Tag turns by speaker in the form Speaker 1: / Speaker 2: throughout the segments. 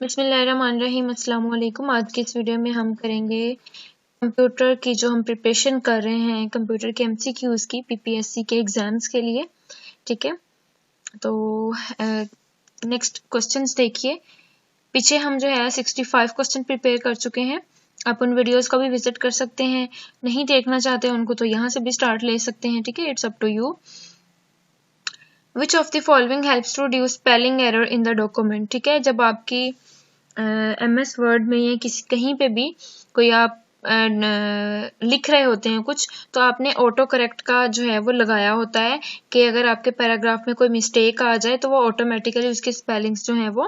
Speaker 1: बिस्मिल्लाहिर्रहमानिर्रहीम अस्सलाम वालेकुम। आज की इस वीडियो में हम करेंगे कंप्यूटर की जो हम प्रिपरेशन कर रहे हैं कंप्यूटर के एमसीक्यूज़ की पीपीएससी के एग्जाम्स के लिए। ठीक है, तो नेक्स्ट क्वेश्चंस देखिए। पीछे हम जो है 65 क्वेश्चन प्रिपेयर कर चुके हैं। आप उन वीडियोस का भी विजिट कर सकते हैं, नहीं देखना चाहते उनको तो यहाँ से भी स्टार्ट ले सकते हैं। ठीक है, it's up to you. Which of the following helps to reduce spelling error in the document. ठीक है, जब आपकी MS वर्ड में या किसी कहीं पे भी कोई आप लिख रहे होते हैं कुछ, तो आपने ऑटो करेक्ट का जो है वो लगाया होता है कि अगर आपके पैराग्राफ में कोई मिस्टेक आ जाए तो वो ऑटोमेटिकली उसके स्पेलिंग्स जो हैं वो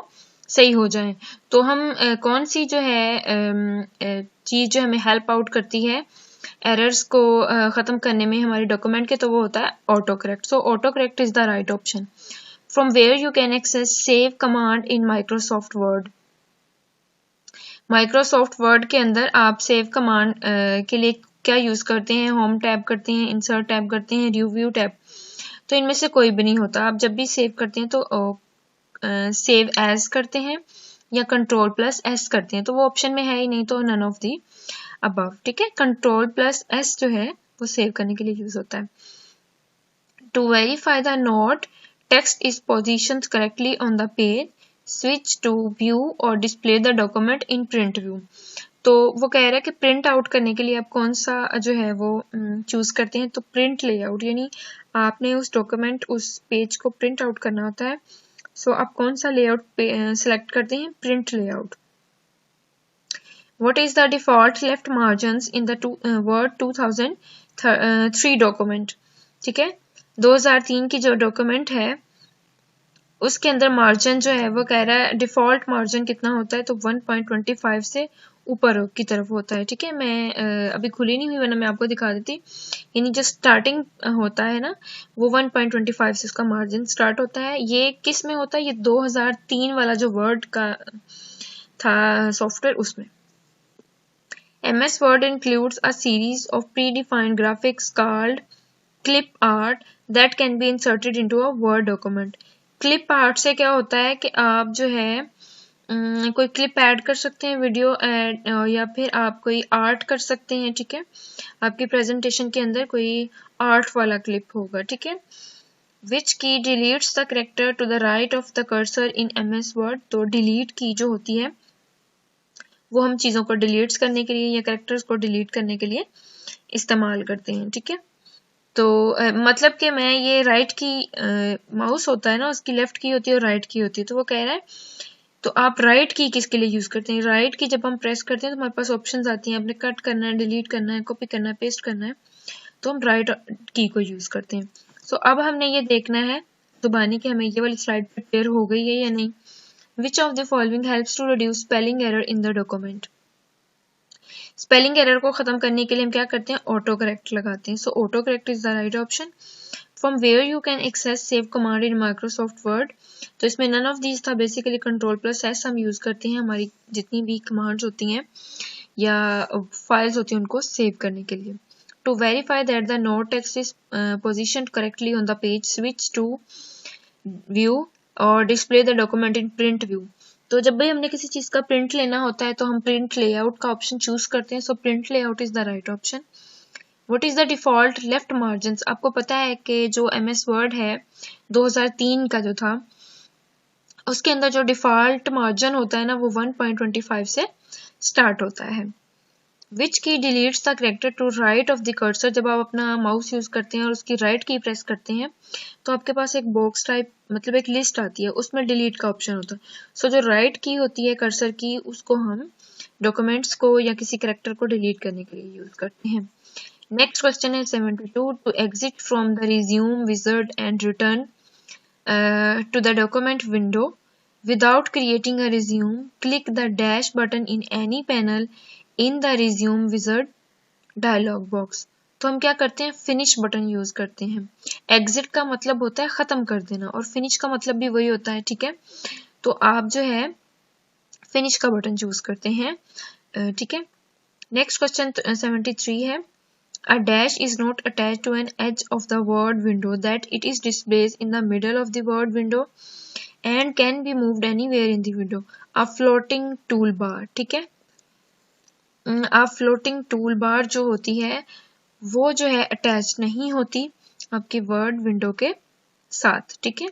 Speaker 1: सही हो जाएं। तो हम कौन सी जो है चीज़ जो हमें हेल्प आउट करती है एरर्स को ख़त्म करने में हमारे डॉक्यूमेंट के, तो वो होता है auto correct. So auto correct is the right option. From where you can access save command in Microsoft Word. Microsoft Word के अंदर आप सेव कमांड के लिए क्या यूज़ करते हैं? होम टैब करते हैं, इंसर्ट टैब करते हैं, रिव्यू टैब। तो इनमें से कोई भी नहीं होता। आप जब भी सेव करते हैं तो सेव एज करते हैं या Ctrl+S करते हैं, तो वो ऑप्शन में है ही नहीं, तो नन ऑफ दी अबव। ठीक है, Ctrl+S जो है वो सेव करने के लिए यूज होता है। To verify the note text is positioned correctly on the page, switch to view और display the document in print view. तो वो कह रहा है कि प्रिंट आउट करने के लिए आप कौन सा जो है वो चूज करते हैं, तो प्रिंट लेआउट, यानी आपने उस डॉक्यूमेंट उस पेज को प्रिंट आउट करना होता है। सो आप कौन सा लेआउट सेलेक्ट करते हैं? Print layout. What is the default left margins in the Word 2003 document? ठीक है, 2003 की जो डॉक्यूमेंट है उसके अंदर मार्जिन जो है वो कह रहा है डिफॉल्ट मार्जिन कितना होता है, तो 1.25 से ऊपर की तरफ होता है। ठीक है, मैं अभी खुली नहीं हुई वरना मैं आपको दिखा देती। यानी जो स्टार्टिंग होता है ना वो 1.25 से उसका मार्जिन स्टार्ट होता है। ये किस में होता है? ये 2003 वाला जो वर्ड का था सॉफ्टवेयर उसमें। MS Word includes a series of predefined graphics called clip art that can be inserted into a Word document. Clip art से क्या होता है कि आप जो है कोई क्लिप ऐड कर सकते हैं, वीडियो ऐड, या फिर आप कोई आर्ट कर सकते हैं। ठीक है, आपकी प्रेजेंटेशन के अंदर कोई आर्ट वाला क्लिप होगा। ठीक है, which key deletes the character to the right of the cursor in MS Word। तो डिलीट की जो होती है वो हम चीज़ों को डिलीट करने के लिए या कैरेक्टर्स को डिलीट करने के लिए इस्तेमाल करते हैं। ठीक है, तो मतलब कि मैं ये राइट की माउस होता है ना, उसकी लेफ्ट की होती है और राइट की होती है। तो वो कह रहा है तो आप राइट की किसके लिए यूज़ करते हैं? राइट की जब हम प्रेस करते हैं तो हमारे पास ऑप्शंस आती हैं, आपने कट करना है, डिलीट करना है, कॉपी करना है, पेस्ट करना है, तो हम राइट की को यूज़ करते हैं। सो अब हमने ये देखना है दुबानी कि हमें ये वाली स्लाइड प्रिपेयर हो गई है या नहीं। Which of the following helps to reduce spelling error in the document? Spelling error को खत्म करने के लिए हम क्या करते हैं? ऑटो करेक्ट लगाते हैं। So auto correct is the right option. From where you can access save command in Microsoft Word. तो इसमें नन ऑफ दीज था, बेसिकली Ctrl+S हम यूज करते हैं हमारी जितनी भी कमांड्स होती हैं या फाइल्स होती हैं उनको सेव करने के लिए। To verify that the note text is positioned correctly on the page, switch to view और display the document in print view. तो जब भी हमने किसी चीज का प्रिंट लेना होता है तो हम प्रिंट लेआउट का ऑप्शन चूज करते हैं। So print layout is the right option. What is the default left margin? आपको पता है कि जो MS वर्ड है 2003 का जो था उसके अंदर जो डिफॉल्ट मार्जिन होता है ना वो 1.25 से स्टार्ट होता है। Which key deletes the character to right of the cursor? जब आप अपना माउस यूज करते हैं और उसकी राइट की प्रेस करते हैं तो आपके पास एक बॉक्स टाइप मतलब एक लिस्ट आती है, उसमें डिलीट का ऑप्शन होता है। सो जो राइट की होती है कर्सर की उसको हम डॉक्यूमेंट्स को या किसी करेक्टर को डिलीट करने के लिए यूज करते हैं। नेक्स्ट क्वेश्चन है 72। To exit from the resume wizard and return to the document window without creating a resume, click the dash button in any panel in the resume wizard dialog box. तो हम क्या करते हैं? Finish button use करते हैं। Exit का मतलब होता है खत्म कर देना और फिनिश का मतलब भी वही होता है। ठीक है, तो आप जो है फिनिश का बटन चूज करते हैं। ठीक है, नेक्स्ट क्वेश्चन 73 है। A dash is not attached to an edge of the word window that it is displayed in the middle of the word window and can be moved anywhere in the window. A floating tool bar, ठीक है। अ floating tool bar जो होती है वो जो है attach नहीं होती आपकी वर्ड विंडो के साथ, ठीक है।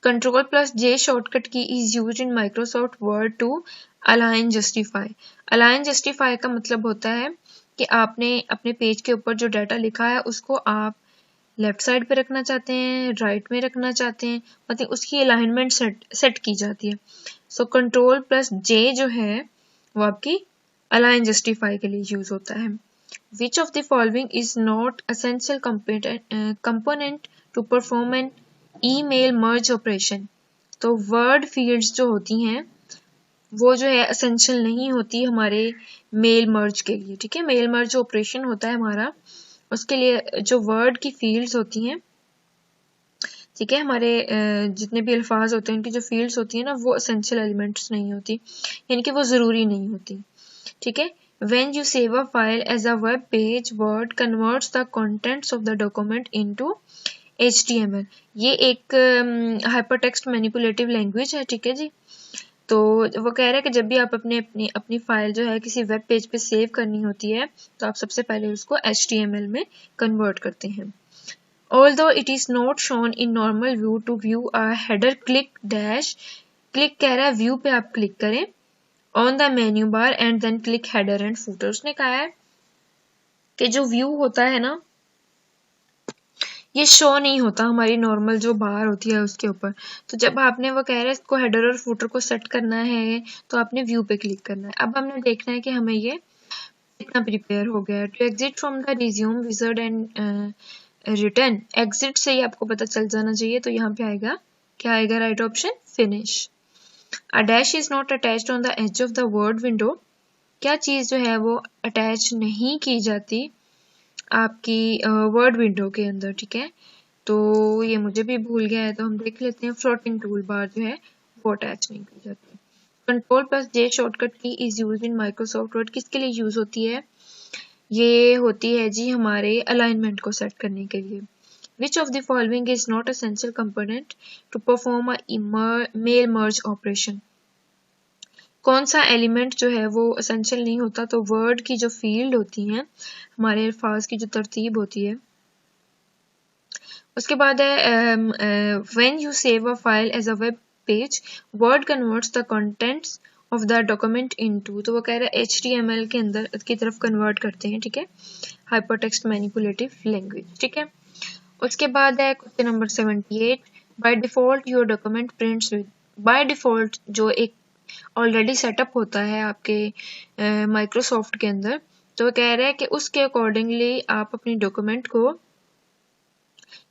Speaker 1: Control plus J shortcut key is use in Microsoft Word to align justify. Align justify का मतलब होता है कि आपने अपने पेज के ऊपर जो डाटा लिखा है उसको आप लेफ्ट साइड पे रखना चाहते हैं, राइट में रखना चाहते हैं, मतलब उसकी अलाइनमेंट सेट की जाती है। सो कंट्रोल प्लस जे जो है वो आपकी अलाइन जस्टिफाई के लिए यूज होता है। Which of the following is not essential component to perform an email merge operation? तो word fields जो होती हैं वो जो है essential नहीं होती हमारे मेल मर्ज के लिए, ठीक है। मेल मर्ज ऑपरेशन होता है हमारा, उसके लिए जो वर्ड की फील्ड्स होती हैं, ठीक है, हमारे जितने भी अल्फाज होते हैं उनकी जो फील्ड्स होती है ना वो essential एलिमेंट्स नहीं होती, यानी कि वो ज़रूरी नहीं होती, ठीक है। When you save a file as a web page, Word converts the contents of the document into HTML। ये एक hypertext manipulative language है, ठीक है जी। तो वो कह रहा है कि जब भी आप अपनी फाइल जो है किसी वेब पेज पे सेव करनी होती है तो आप सबसे पहले उसको HTML में कन्वर्ट करते हैं। Although it is not shown in normal view, to view a header click dash, click कह रहा है व्यू पे आप क्लिक करें on the menu bar and then click header and footer. उसने कहा है कि जो व्यू होता है ना ये शो नहीं होता हमारी नॉर्मल जो बार होती है उसके ऊपर। तो जब आपने वो कह रहे हैं इसको हेडर और फुटर को सेट करना है तो आपने व्यू पे क्लिक करना है। अब हमने देखना है कि हमें ये कितना प्रिपेयर हो गया है। To exit from the resume wizard and return, exit से ही आपको पता चल जाना चाहिए, तो यहाँ पे आएगा क्या आएगा right option finish. A dash is not attached on the edge of the word window। क्या चीज जो है वो अटैच नहीं की जाती आपकी वर्ड विंडो के अंदर, ठीक है। तो ये मुझे भी भूल गया है तो हम देख लेते हैं। फ्लोटिंग टूल बार जो है वो अटैच नहीं की जाती। Control plus J shortcut key is use in Microsoft word, किसके लिए यूज होती है? ये होती है जी हमारे अलाइनमेंट को सेट करने के लिए। Which of the following is not essential component to perform a mail merge operation? कौन सा एलिमेंट जो है वो असेंशियल नहीं होता? तो वर्ड की जो फील्ड होती हैं, हमारे अल्फाज की जो तरतीब होती है। उसके बाद है when you save a file as a web page, word converts the contents of the document into, तो वो कह रहा है HTML के अंदर की तरफ कन्वर्ट करते हैं, ठीक है, हाइपरटेक्स्ट मैनिपुलेटिव लैंग्वेज, ठीक है। उसके बाद है question number 78, by default your document prints with, by default जो एक ऑलरेडी सेटअप होता है आपके माइक्रोसॉफ्ट के अंदर, तो वो कह रहा है कि उसके अकॉर्डिंगली आप अपनी डॉक्यूमेंट को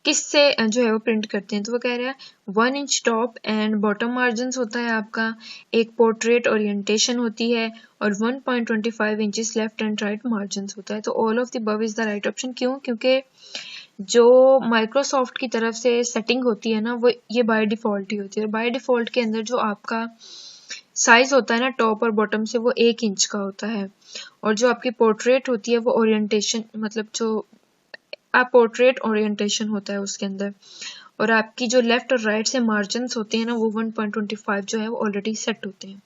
Speaker 1: किससे जो है वो प्रिंट करते हैं। तो वो कह रहा है 1 inch top and bottom margin होता है आपका, एक पोर्ट्रेट ओरिएंटेशन होती है और 1.25 inches left and right margin होता है। तो all of the above is the right option. क्यों? क्योंकि जो माइक्रोसॉफ्ट की तरफ से सेटिंग होती है ना वो ये बाय डिफॉल्ट ही होती है। बाय डिफॉल्ट के अंदर जो आपका साइज होता है ना टॉप और बॉटम से वो 1 इंच का होता है, और जो आपकी पोर्ट्रेट होती है वो ओरिएंटेशन, मतलब जो आप पोर्ट्रेट ओरिएंटेशन होता है उसके अंदर, और आपकी जो लेफ्ट और राइट से मार्जिन्स होते हैं ना वो 1.25 जो है वो ऑलरेडी सेट होते हैं।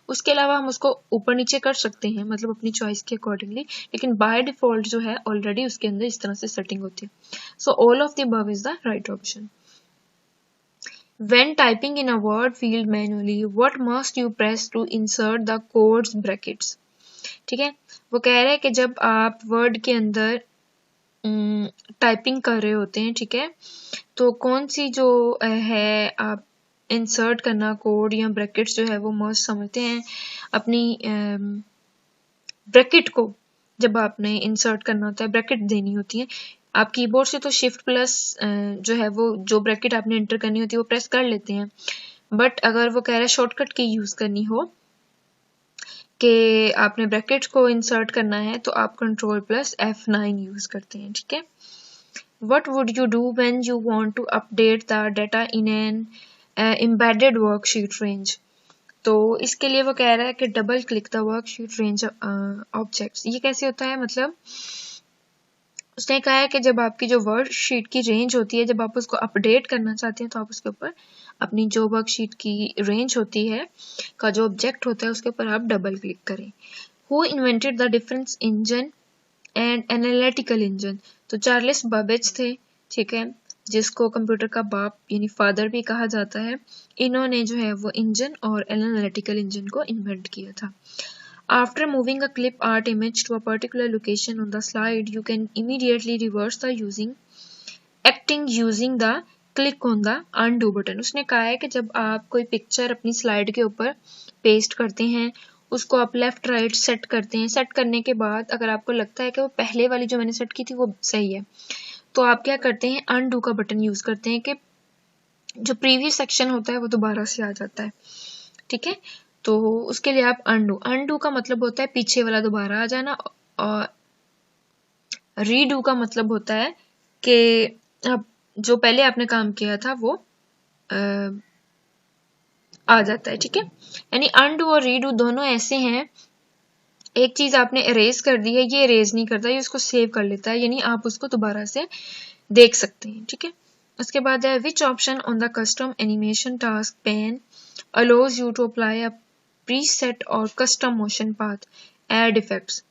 Speaker 1: उसके अलावा हम उसको ऊपर नीचे कर सकते हैं, मतलब अपनी चॉइस के अकॉर्डिंगली, लेकिन बाय डिफॉल्ट जो है ऑलरेडी उसके अंदर इस तरह से सेटिंग होती है। So all of the above is the right option. When typing in a word field manually, what must you press to insert the quotes brackets? ठीक है, वो कह रहे हैं कि जब आप वर्ड के अंदर टाइपिंग कर रहे होते हैं, ठीक है, तो कौन सी जो है आप इंसर्ट करना कोड या ब्रैकेट्स जो है वो मस्ट समझते हैं। अपनी ब्रैकेट को जब आपने इंसर्ट करना होता है, ब्रैकेट देनी होती है, आप कीबोर्ड से तो शिफ्ट प्लस जो है वो जो ब्रैकेट आपने एंटर करनी होती है वो प्रेस कर लेते हैं, बट अगर वो कह रहा है शॉर्टकट की यूज करनी हो कि आपने ब्रैकेट को इंसर्ट करना है तो आप कंट्रोल प्लस F9 यूज करते हैं, ठीक है। What would you do when you want to update the data in an embedded worksheet range? तो इसके लिए वो कह रहा है कि double click the worksheet range objects. ये कैसे होता है? मतलब उसने कहा है कि जब आपकी जो वर्कशीट की रेंज होती है, जब आप उसको अपडेट करना चाहते हैं तो आप उसके ऊपर अपनी जो वर्कशीट की रेंज होती है का जो ऑब्जेक्ट होता है उसके ऊपर आप डबल क्लिक करें। Who invented the difference engine and analytical engine? तो चार्ल्स बाबेज थे, ठीक है, जिसको कंप्यूटर का बाप यानी फादर भी कहा जाता है। इन्होंने जो है वो इंजन और एनालिटिकल इंजन को इन्वेंट किया था। After moving a clip art image to a particular location on the slide, you can immediately reverse the acting using the click on the undo button. उसने कहा है कि जब आप कोई पिक्चर अपनी स्लाइड के ऊपर पेस्ट करते हैं, उसको आप लेफ्ट राइट सेट करते हैं। सेट करने के बाद अगर आपको लगता है कि वो पहले वाली जो मैंने सेट की थी वो सही है, तो आप क्या करते हैं, अनडू का बटन यूज करते हैं कि जो प्रीवियस सेक्शन होता है वो दोबारा से आ जाता है, ठीक है। तो उसके लिए आप अनडू का मतलब होता है पीछे वाला दोबारा आ जाना, और रीडू का मतलब होता है कि अब जो पहले आपने काम किया था वो आ जाता है, ठीक है। यानी अनडू और रीडू दोनों ऐसे हैं, एक चीज आपने इरेज कर दी है, ये इरेज नहीं करता, ये उसको सेव कर लेता है, यानी आप उसको दोबारा से देख सकते हैं, ठीक है। उसके बाद है which option on the custom animation task pane allows you to apply a preset और custom motion path add effects.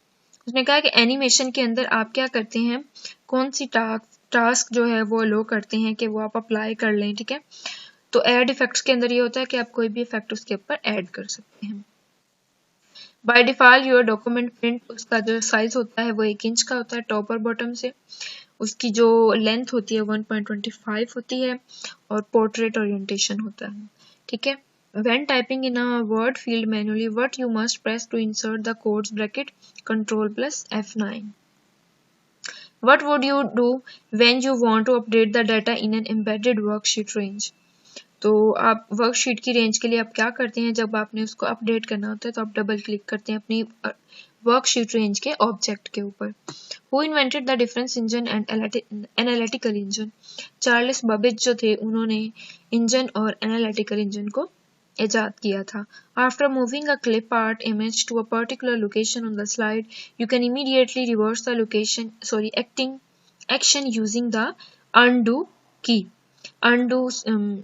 Speaker 1: उसने कहा कि एनिमेशन के अंदर आप क्या करते हैं, कौन सी टास्क जो है वो अलो करते हैं कि वो आप अप्लाई कर लें, ठीक है। तो एड इफेक्ट्स के अंदर ये होता है कि आप कोई भी इफेक्ट उसके ऊपर ऐड कर सकते हैं। By default your document print, उसका जो साइज होता है वो 1 इंच का होता है टॉप और बॉटम से। उसकी जो लेंथ होती है 1.25 होती है और पोर्ट्रेट ओरिएंटेशन होता है, ठीक है। When typing in a word field manually, what you must press to insert the quotes bracket? Control plus F9. What would you do when you want to update the data in an embedded worksheet range? तो आप worksheet की range के लिए आप क्या करते हैं, जब आपने उसको अपडेट करना होता है तो आप डबल क्लिक करते हैं अपनी वर्कशीट रेंज के ऑब्जेक्ट के ऊपर। Who invented the difference engine and analytical engine? Charles Babbage जो थे उन्होंने इंजन और एनालिटिकल इंजन को इजाद किया था। After moving a clip art image to a particular location on the slide, you can immediately reverse the action using the undo key. Undo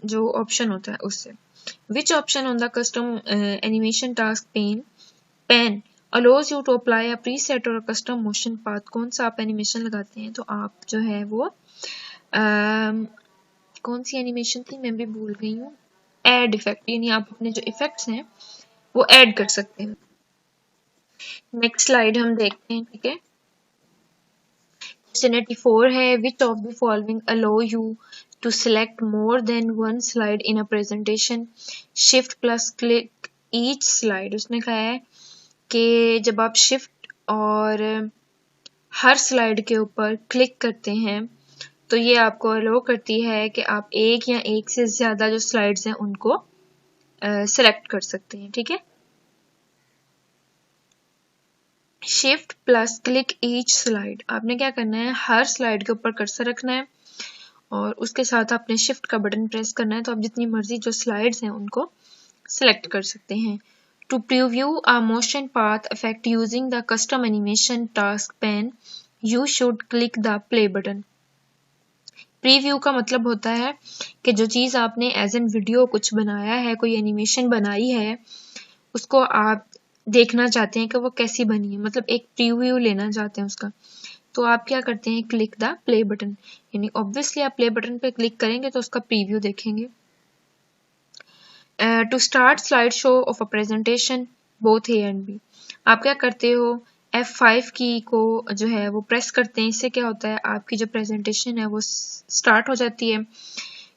Speaker 1: जो option होता है उससे। Which option on the custom animation task pane allows you to apply a preset or a custom motion path? कौन सा आप animation लगाते हैं तो आप जो है वो कौन सी एनिमेशन थी मैं भी भूल गई हूँ, एड इफेक्ट, यानी आप अपने जो इफेक्ट्स हैं वो ऐड कर सकते हैं। नेक्स्ट स्लाइड हम देखते हैं, ठीक है। क्वेश्चन 84 है which of the following allow you to select more than one slide in a presentation? Shift plus click each slide. उसने कहा है कि जब आप शिफ्ट और हर स्लाइड के ऊपर क्लिक करते हैं तो ये आपको अलो करती है कि आप एक या एक से ज्यादा जो स्लाइड्स हैं उनको सिलेक्ट कर सकते हैं, ठीक है। Shift plus click each slide, आपने क्या करना है, हर स्लाइड के ऊपर कर्सर रखना है और उसके साथ आपने शिफ्ट का बटन प्रेस करना है, तो आप जितनी मर्जी जो स्लाइड्स हैं उनको सिलेक्ट कर सकते हैं। To preview a motion path effect using the custom animation task pane you should click the play button. Preview का मतलब होता है कि जो चीज आपने एज एन वीडियो कुछ बनाया है, कोई एनिमेशन बनाई है, उसको आप देखना चाहते हैं कि वो कैसी बनी है, मतलब एक प्रीव्यू लेना चाहते हैं उसका, तो आप क्या करते हैं, क्लिक द प्ले बटन, यानी ऑब्वियसली आप प्ले बटन पे क्लिक करेंगे तो उसका प्रीव्यू देखेंगे। To start slide show of a presentation both A and B, आप क्या करते हो, F5 की को जो है वो प्रेस करते हैं, इससे क्या होता है आपकी जो प्रेजेंटेशन है वो स्टार्ट हो जाती है।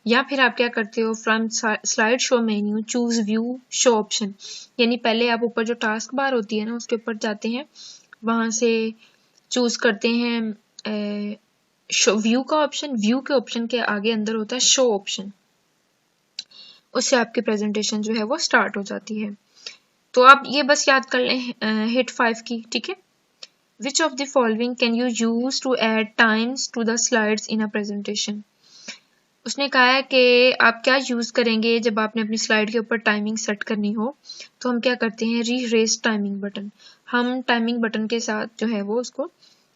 Speaker 1: या फिर आप क्या करते हो, from slide show menu choose view show option, यानी पहले आप ऊपर जो टास्क बार होती है ना उसके ऊपर जाते हैं, वहां से चूज करते हैं शो व्यू का ऑप्शन, व्यू के ऑप्शन के आगे अंदर होता है शो ऑप्शन, उससे आपकी प्रेजेंटेशन जो है वो स्टार्ट हो जाती है। तो आप ये बस याद कर लें हिट 5 की, ठीक है। Which of the following can you use to add times to the slides in a presentation? उसने कहा है कि आप क्या यूज करेंगे जब आपने अपनी स्लाइड के ऊपर टाइमिंग सेट करनी हो, तो हम क्या करते हैं, रीरेज टाइमिंग बटन, हम टाइमिंग बटन के साथ जो है वो उसको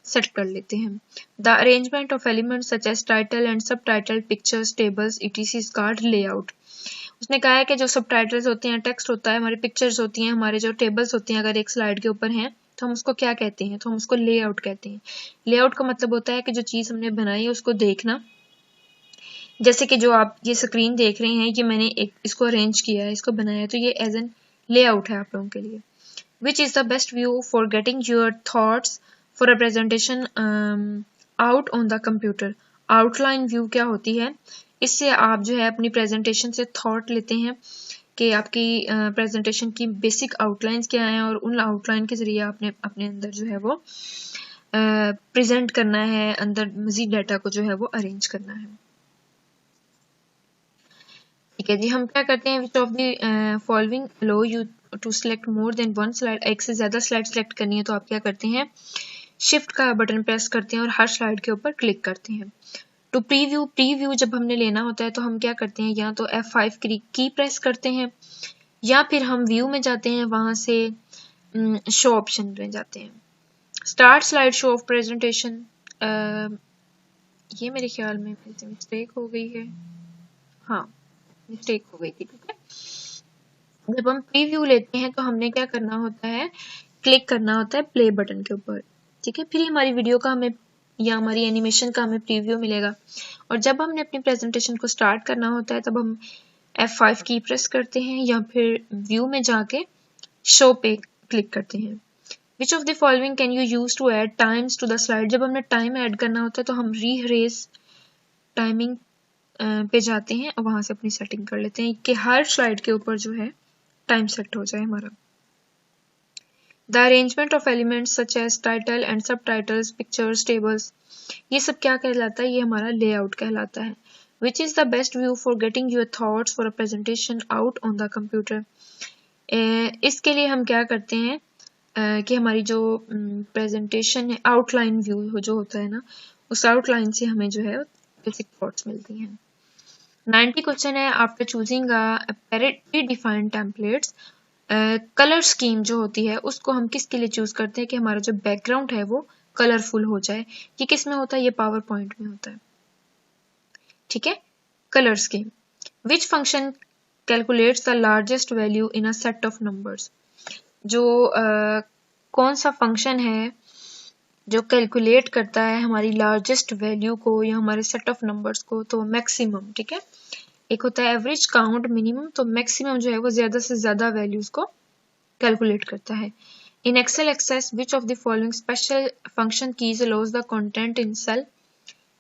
Speaker 1: सेट कर लेते हैं। The arrangement of elements such as title and subtitle, pictures, tables, etc. is called layout. उसने कहा है कि जो सबटाइटल्स होते हैं, टेक्स्ट होता है, हमारी पिक्चर्स होती हैं, हमारे जो टेबल्स होते हैं अगर एक स्लाइड के ऊपर हैं तो हम उसको क्या कहते हैं, तो हम उसको लेआउट कहते हैं। लेआउट का मतलब होता है कि जो चीज़ हमने बनाई है उसको देखना। जैसे कि जो आप ये स्क्रीन देख रहे हैं, ये मैंने इसको अरेंज किया है, इसको बनाया है, तो ये एज एन लेआउट है आप लोगों के लिए। Which is the best view for getting your thoughts for a presentation out on the computer. Outline view क्या होती है, इससे आप जो है अपनी प्रेजेंटेशन से थॉट लेते हैं कि आपकी प्रेजेंटेशन की बेसिक आउटलाइंस क्या हैं, और उन आउटलाइन के ज़रिए आपने अपने अंदर जो है वो प्रेजेंट करना है, अंदर मज़ीद डाटा को जो है वो अरेंज करना है। ठीक है जी, हम क्या करते हैं, which of the following allow you to select more than one slide. एक से ज़्यादा स्लाइड सेलेक्ट करनी है तो आप क्या करते हैं, शिफ्ट का बटन प्रेस करते हैं और हर स्लाइड के ऊपर क्लिक करते हैं। टू प्रीव्यू जब हमने लेना होता है तो हम क्या करते हैं, या तो F5 की प्रेस करते हैं, या फिर हम व्यू में जाते हैं, वहां से शो ऑप्शन में जाते हैं। Start slide show of presentation, ये मेरे ख्याल में मिस्टेक हो गई है, हाँ मिस्टेक हो गई थी। ठीक है, जब हम प्रीव्यू लेते हैं तो हमने क्या करना होता है, क्लिक करना होता है प्ले बटन के ऊपर। ठीक है, फिर हमारी वीडियो का हमें या हमारी एनिमेशन का हमें प्रीव्यू मिलेगा, और जब हमने अपनी प्रेजेंटेशन को स्टार्ट करना होता है तब हम F5 की प्रेस करते हैं, या फिर व्यू में जाके शो पे क्लिक करते हैं। Which of the following can you use to add times to the slide. जब हमने टाइम ऐड करना होता है तो हम रीरेज टाइमिंग पे जाते हैं और वहां से अपनी सेटिंग कर लेते हैं कि हर स्लाइड के ऊपर जो है टाइम सेट हो जाए हमारा। The arrangement of elements such as title and subtitles, pictures, tables, ये सब क्या कहलाता है, ये हमारा लेआउट कहलाता है। Which is the best view for getting your thoughts for a presentation out on the computer. इसके लिए हम क्या करते हैं कि हमारी जो प्रेजेंटेशन है, आउटलाइन व्यू जो होता है ना, उस आउटलाइन से हमें जो है बेसिक थॉट्स मिलती हैं। 90 क्वेश्चन है, after choosing pre defined templates, colour scheme जो होती है उसको हम किसके लिए चूज करते हैं कि हमारा जो बैकग्राउंड है वो कलरफुल हो जाए। ये किस में होता है, ये पावर पॉइंट में होता है। ठीक है, colour scheme. Which function calculates the largest value in a set of numbers. जो कौन सा फंक्शन है जो कैलकुलेट करता है हमारी लार्जेस्ट वैल्यू को या हमारे सेट ऑफ नंबर्स को, तो मैक्सिमम। ठीक है, एक होता है एवरेज, काउंट, मिनिमम, तो मैक्सिमम जो है वो ज्यादा से ज्यादा वैल्यूज को कैलकुलेट करता है। In Excel access which of the following special function keys allows the content in cell.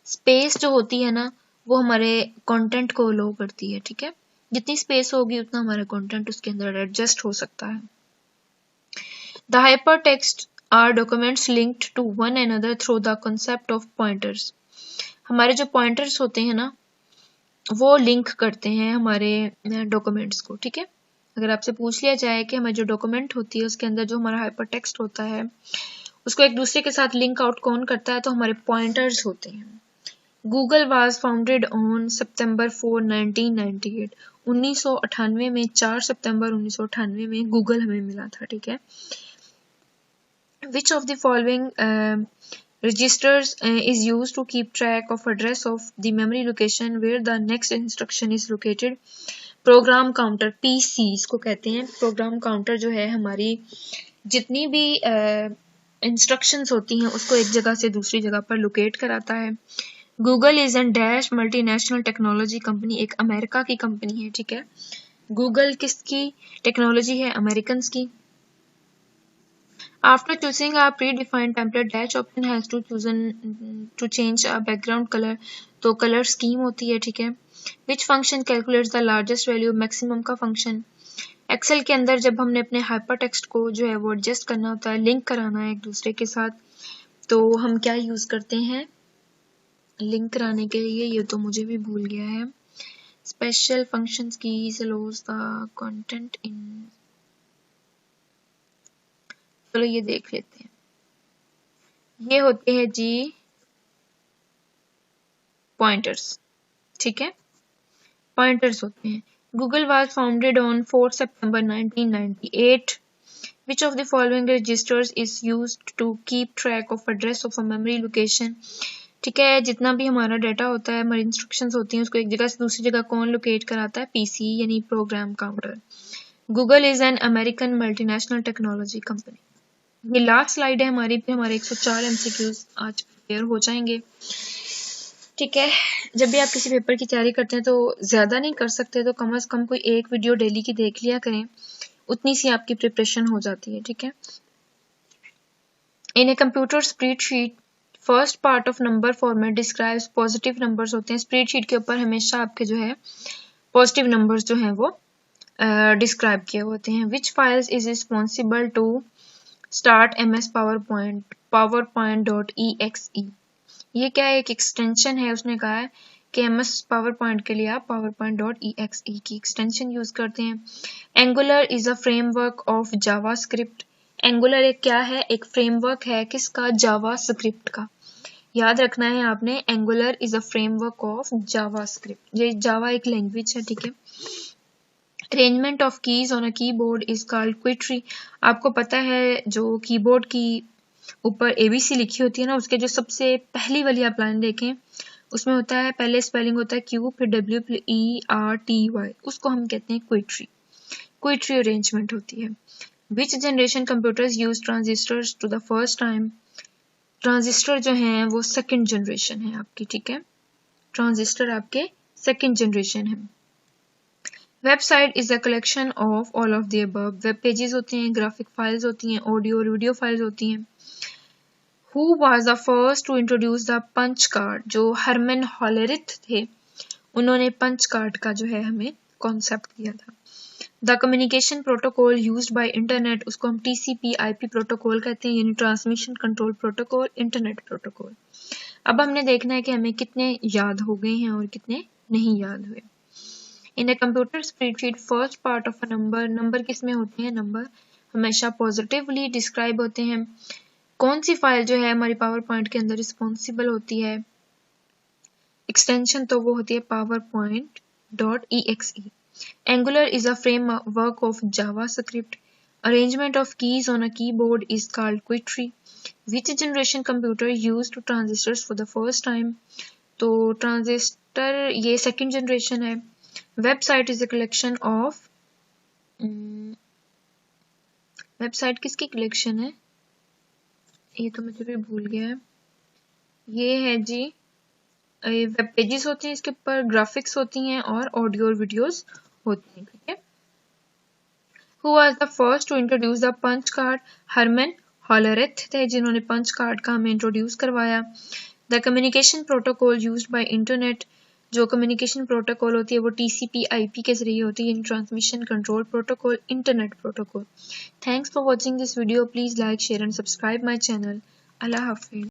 Speaker 1: Space जो होती है ना वो हमारे कंटेंट को अलाउ करती है। ठीक है, जितनी स्पेस होगी उतना हमारा कंटेंट उसके अंदर एडजस्ट हो सकता है। The hypertext are documents linked to one another through the concept of pointers. हमारे जो पॉइंटर्स होते हैं ना वो लिंक करते हैं हमारे डॉक्यूमेंट्स को। ठीक है, अगर आपसे पूछ लिया जाए कि हमारी जो डॉक्यूमेंट होती है उसके अंदर जो हमारा हाइपर टेक्स्ट होता है उसको एक दूसरे के साथ लिंक आउट कौन करता है, तो हमारे पॉइंटर्स होते हैं। गूगल वाज फाउंडेड ऑन सितंबर 4, 1998। 1998 में 4 सितंबर 1998 में गूगल हमें मिला था। ठीक है, which of the following registers is used to keep track of address of the memory location where the next instruction is located। Program counter, PC इसको कहते हैं। प्रोग्राम काउंटर जो है हमारी जितनी भी इंस्ट्रक्शंस होती हैं उसको एक जगह से दूसरी जगह पर लोकेट कराता है। Google is an dash multinational technology company, एक अमेरिका की कंपनी है। ठीक है, गूगल किसकी टेक्नोलॉजी है, अमेरिकन की। After choosing a predefined template, dash option has to chosen to change a background color, तो color scheme होती है। ठीक है, which function calculates the largest value, maximum का function। एक्सेल के अंदर जब हमने अपने हाइपर टेक्स्ट को जो है वो एडजस्ट करना होता है, लिंक कराना है एक दूसरे के साथ, तो हम क्या यूज करते हैं लिंक कराने के लिए, ये तो मुझे भी भूल गया है। स्पेशल फंक्शंस की allows the content in, चलो ये देख लेते हैं। ये होते हैं जी पॉइंटर्स। ठीक है, पॉइंटर्स होते हैं। गूगल वाज फाउंडेड ऑन 4 सितंबर 1998। Which of the following registers is used to keep track of address of a memory location. ठीक है। जितना भी हमारा डाटा होता है, हमारी इंस्ट्रक्शंस होती हैं, उसको एक जगह से दूसरी जगह कौन लोकेट कराता है? पीसी यानी program counter. Google is an American multinational technology company. ये लास्ट स्लाइड है हमारी पे, हमारे 104 एमसीक्यूज आज प्रिपेयर हो जाएंगे। ठीक है, जब भी आप किसी पेपर की तैयारी करते हैं तो ज़्यादा नहीं कर सकते तो कम से कम कोई एक वीडियो डेली की देख लिया करें, उतनी सी आपकी प्रिपरेशन हो जाती है। ठीक है। In a computer spreadsheet first part of number format describes positive numbers होते हैं। स्प्रेडशीट के ऊपर हमेशा आपके जो है पॉजिटिव नंबर्स जो हैं वो डिस्क्राइब किए होते हैं। Which files is responsible to start MS PowerPoint.exe। ये क्या है? एक एक्सटेंशन है। उसने कहा है कि MS PowerPoint के लिए आप PowerPoint.exe की एक्सटेंशन यूज करते हैं। Angular is a framework of JavaScript. Angular एक क्या है? एक फ्रेमवर्क है किसका? जावास्क्रिप्ट का। याद रखना है आपने, Angular is a framework of JavaScript. ये जावा एक लैंग्वेज है। ठीक है। Arrangement of keys on a keyboard is called QWERTY. आपको पता है जो कीबोर्ड की ऊपर ABC लिखी होती है ना, उसके जो सबसे पहली वाली आप लाइन देखें उसमें होता है, पहले स्पेलिंग होता है Q, फिर W, फिर ERTY, उसको हम कहते हैं क्विट्री। क्विट्री अरेंजमेंट होती है। Which generation computers use transistors to the first time. Transistor जो हैं वो सेकंड जनरेशन है आपकी। ठीक है, ट्रांजिस्टर आपके सेकंड जनरेशन है। Website is a collection of all of the above. Web pages होते हैं, ग्राफिक फाइल्स होती हैं, ऑडियो और वीडियो फाइल्स होती हैं। Who was the first to introduce the punch card? जो हरमन हॉलेरिथ थे, उन्होंने पंच कार्ड का जो है हमें कॉन्सेप्ट दिया था। The communication protocol used by internet, उसको हम TCP/IP प्रोटोकॉल कहते हैं, यानी transmission control protocol, internet protocol. अब हमने देखना है कि हमें कितने याद हो गए हैं और कितने नहीं याद हुए। In a computer spreadsheet first part of a number. Number किस में होते हैं? नंबर हमेशा पॉजिटिवली डिस्क्राइब होते हैं। कौन सी फाइल जो है हमारी पावर पॉइंट के अंदर रिस्पॉन्सिबल होती है? एक्सटेंशन तो वो होती है PowerPoint.exe। Angular is a framework of JavaScript. Arrangement of keys on a keyboard is called QWERTY. Which generation computer used to transistors for the first time? तो ट्रांजिस्टर ये सेकंड जनरेशन है। Website is a collection of, website किसकी collection है? ये तो मुझे भी भूल गया है। ये है जी वेब पेजेस होते हैं, इसके ऊपर ग्राफिक्स होती हैं और ऑडियो और वीडियोस होती हैं। ठीक है। Who was the first to introduce the punch card? Harman हॉलेरिथ थे जिन्होंने पंच कार्ड का हमें इंट्रोड्यूस करवाया। The communication protocol used by internet, जो कम्युनिकेशन प्रोटोकॉल होती है वो TCP/IP के जरिए होती है, transmission control protocol, internet protocol. Thanks for watching this video. Please like, share and subscribe my channel. Allah Hafiz.